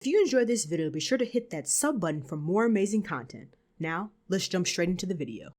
If you enjoyed this video, be sure to hit that sub button for more amazing content. Now, let's jump straight into the video.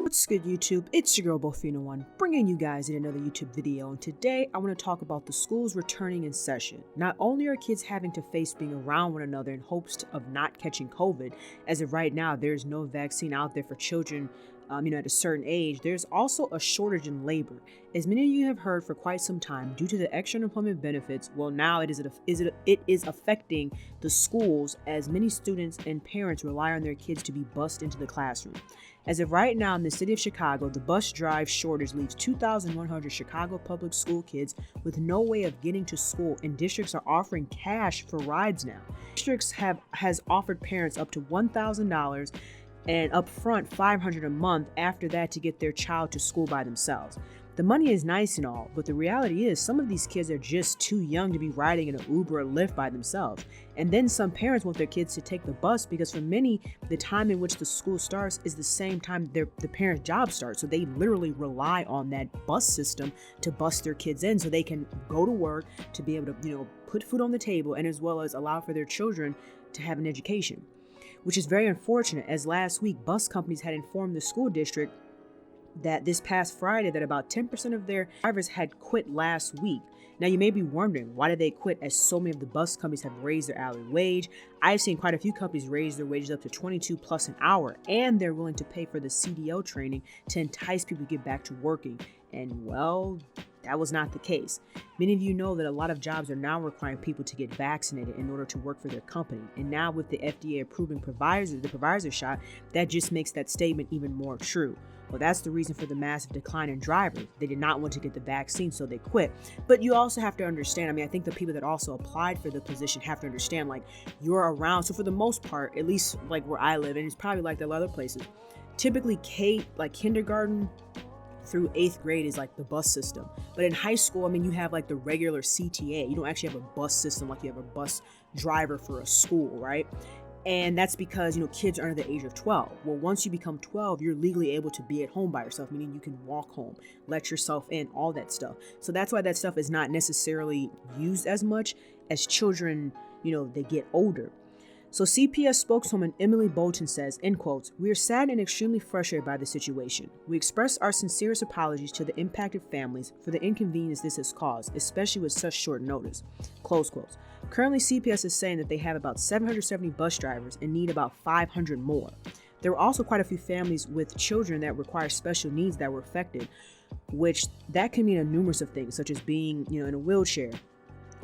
What's good, YouTube? It's your girl Bofina1, bringing you guys in another YouTube video, and today I want to talk about the schools returning in session. Not only are kids having to face being around one another in hopes of not catching COVID, as of right now there's no vaccine out there for children at a certain age, there's also a shortage in labor. As many of you have heard for quite some time, due to the extra unemployment benefits, well, now it is affecting the schools, as many students and parents rely on their kids to be bused into the classroom. As of right now in the city of Chicago, the bus drive shortage leaves 2,100 Chicago public school kids with no way of getting to school, and districts are offering cash for rides now. Districts has offered parents up to $1,000 and up front $500 a month after that to get their child to school by themselves. The money is nice and all, but the reality is some of these kids are just too young to be riding in an Uber or Lyft by themselves. And then some parents want their kids to take the bus because for many, the time in which the school starts is the same time the parents' job starts. So they literally rely on that bus system to bus their kids in so they can go to work, to be able to, put food on the table, and as well as allow for their children to have an education. Which is very unfortunate, as last week bus companies had informed the school district that this past Friday that about 10% of their drivers had quit last week. Now you may be wondering, why did they quit, as so many of the bus companies have raised their hourly wage? I've seen quite a few companies raise their wages up to $22 plus an hour, and they're willing to pay for the CDL training to entice people to get back to working. And well, that was not the case. Many of you know that a lot of jobs are now requiring people to get vaccinated in order to work for their company. And now with the FDA approving the Pfizer shot, that just makes that statement even more true. Well, that's the reason for the massive decline in drivers. They did not want to get the vaccine, so they quit. But you also have to understand, I think the people that also applied for the position have to understand, you're around. So for the most part, at least where I live, and it's probably like that other places, typically kindergarten through 8th grade is the bus system. But in high school, you have the regular CTA. You don't actually have a bus system like you have a bus driver for a school, right? And that's because, kids are under the age of 12. Well, once you become 12, you're legally able to be at home by yourself, meaning you can walk home, let yourself in, all that stuff. So that's why that stuff is not necessarily used as much as children, they get older. So CPS spokeswoman Emily Bolton says, in quotes, "We are sad and extremely frustrated by the situation. We express our sincerest apologies to the impacted families for the inconvenience this has caused, especially with such short notice." Close quotes. Currently, CPS is saying that they have about 770 bus drivers and need about 500 more. There were also quite a few families with children that require special needs that were affected, which that can mean a numerous of things, such as being, in a wheelchair.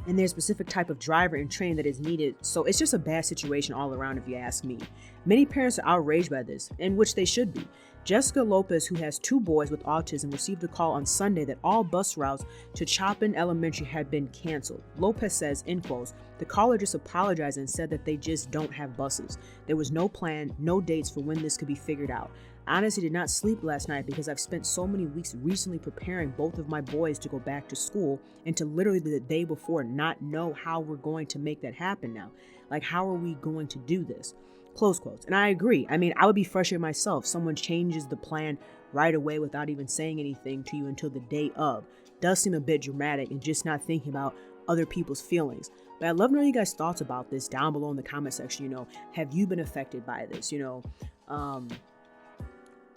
And there's a specific type of driver and training that is needed. So it's just a bad situation all around, if you ask me. Many parents are outraged by this, and which they should be. Jessica Lopez, who has 2 boys with autism, received a call on Sunday that all bus routes to Chapin Elementary had been canceled. Lopez says, in quotes, "The caller just apologized and said that they just don't have buses. There was no plan, no dates for when this could be figured out. I honestly did not sleep last night because I've spent so many weeks recently preparing both of my boys to go back to school, and to literally the day before not know how we're going to make that happen now. How are we going to do this?" Close quotes. And I agree. I would be frustrated myself. Someone changes the plan right away without even saying anything to you until the day of. Does seem a bit dramatic and just not thinking about other people's feelings. But I'd love to know your guys' thoughts about this down below in the comment section. Have you been affected by this?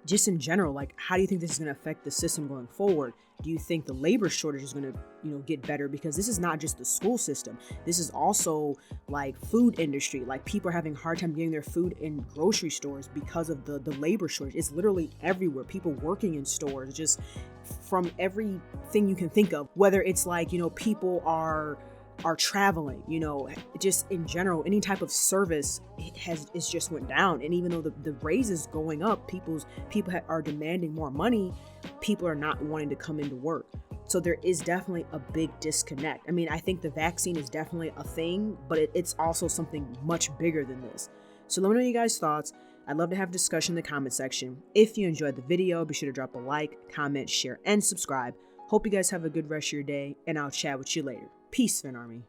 Just in general, how do you think this is going to affect the system going forward? Do you think the labor shortage is going to, get better? Because this is not just the school system. This is also food industry. People are having a hard time getting their food in grocery stores because of the labor shortage. It's literally everywhere. People working in stores, just from everything you can think of, whether it's people are traveling, just in general, any type of service is just went down. And even though the raise is going up, people are demanding more money, people are not wanting to come into work. So there is definitely a big disconnect. I think the vaccine is definitely a thing, but it's also something much bigger than this. So let me know your guys' thoughts. I'd love to have a discussion in the comment section. If you enjoyed the video, be sure to drop a like, comment, share, and subscribe. Hope you guys have a good rest of your day, and I'll chat with you later. Peace, Fan Army.